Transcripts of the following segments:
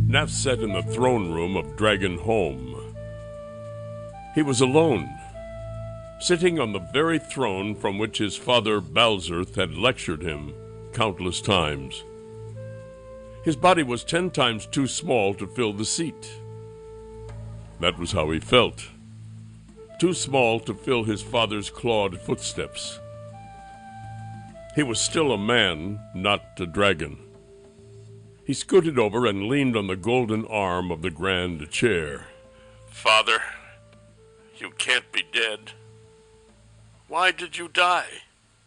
Nath sat in the throne room of Dragon Home. He was alone, sitting on the very throne from which his father Balzurth had lectured him countless times. His body was 10 times too small to fill the seat. That was how he felt. Too small to fill his father's clawed footsteps. He was still a man, not a dragon. He scooted over and leaned on the golden arm of the grand chair. "Father, you can't be dead. Why did you die?"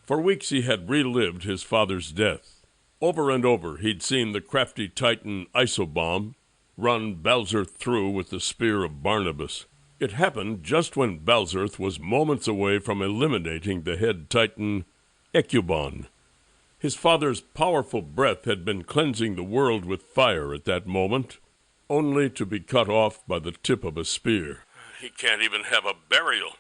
For weeks he had relived his father's death. Over and over he'd seen the crafty titan Isobahn run Balzurth through with the spear of Barnabas. It happened just when Balzurth was moments away from eliminating the head titan Eckubahn. His father's powerful breath had been cleansing the world with fire at that moment, only to be cut off by the tip of a spear. He can't even have a burial.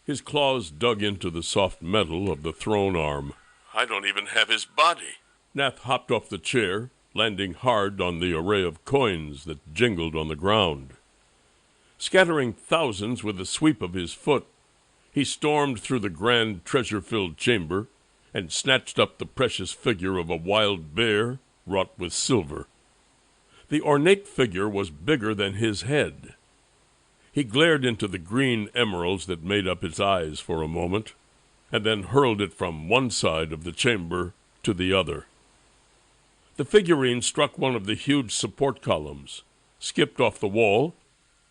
His claws dug into the soft metal of the throne arm. I don't even have his body. Nath hopped off the chair, landing hard on the array of coins that jingled on the ground. Scattering thousands with a sweep of his foot, he stormed through the grand treasure-filled chamber and snatched up the precious figure of a wild bear wrought with silver. The ornate figure was bigger than his head. He glared into the green emeralds that made up its eyes for a moment, and then hurled it from one side of the chamber to the other. The figurine struck one of the huge support columns, skipped off the wall,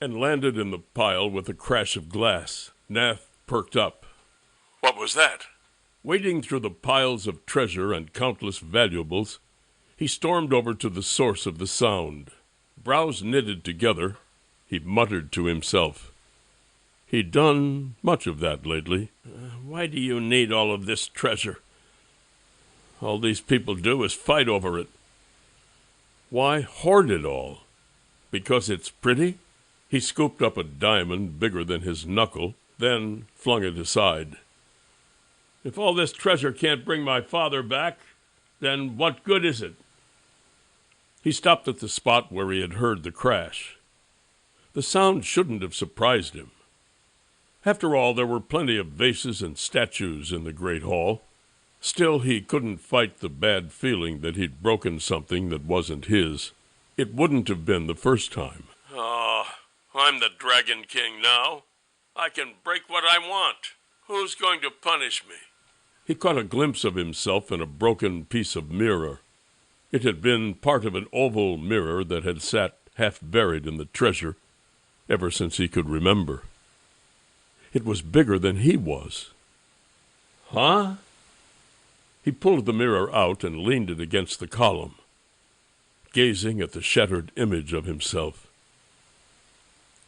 and landed in the pile with a crash of glass. Nath perked up. What was that? Wading through the piles of treasure and countless valuables, he stormed over to the source of the sound. Brows knitted together, he muttered to himself. He'd done much of that lately. Why do you need all of this treasure? All these people do is fight over it. Why hoard it all? Because it's pretty? He scooped up a diamond bigger than his knuckle, then flung it aside. If all this treasure can't bring my father back, then what good is it? He stopped at the spot where he had heard the crash. The sound shouldn't have surprised him. After all, there were plenty of vases and statues in the great hall. Still, he couldn't fight the bad feeling that he'd broken something that wasn't his. It wouldn't have been the first time. Oh, I'm the Dragon King now. I can break what I want. Who's going to punish me? He caught a glimpse of himself in a broken piece of mirror. It had been part of an oval mirror that had sat half buried in the treasure ever since he could remember. It was bigger than he was. Huh? He pulled the mirror out and leaned it against the column, gazing at the shattered image of himself.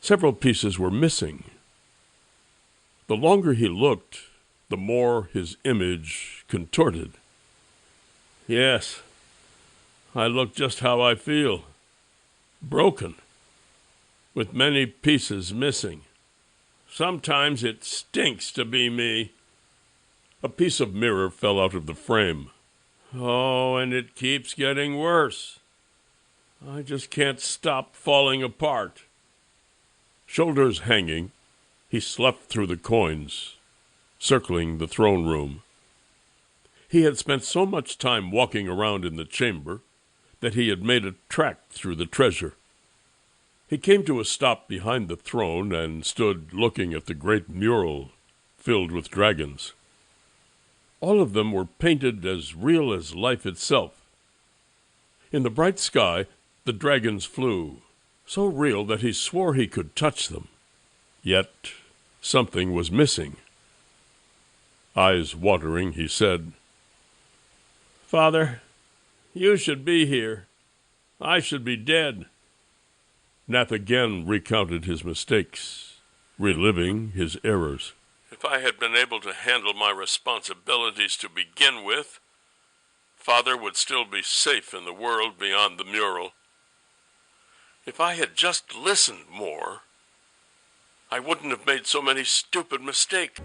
Several pieces were missing. The longer he looked, the more his image contorted. Yes, I look just how I feel. Broken, with many pieces missing. Sometimes it stinks to be me. A piece of mirror fell out of the frame. Oh, and it keeps getting worse. I just can't stop falling apart. Shoulders hanging, he sloughed through the coins, circling the throne room. He had spent so much time walking around in the chamber that he had made a track through the treasure. He came to a stop behind the throne and stood looking at the great mural filled with dragons. All of them were painted as real as life itself. In the bright sky, the dragons flew, so real that he swore he could touch them. Yet something was missing. Eyes watering, he said, "Father, you should be here. I should be dead." Nath again recounted his mistakes, reliving his errors. If I had been able to handle my responsibilities to begin with, Father would still be safe in the world beyond the mural. If I had just listened more, I wouldn't have made so many stupid mistakes.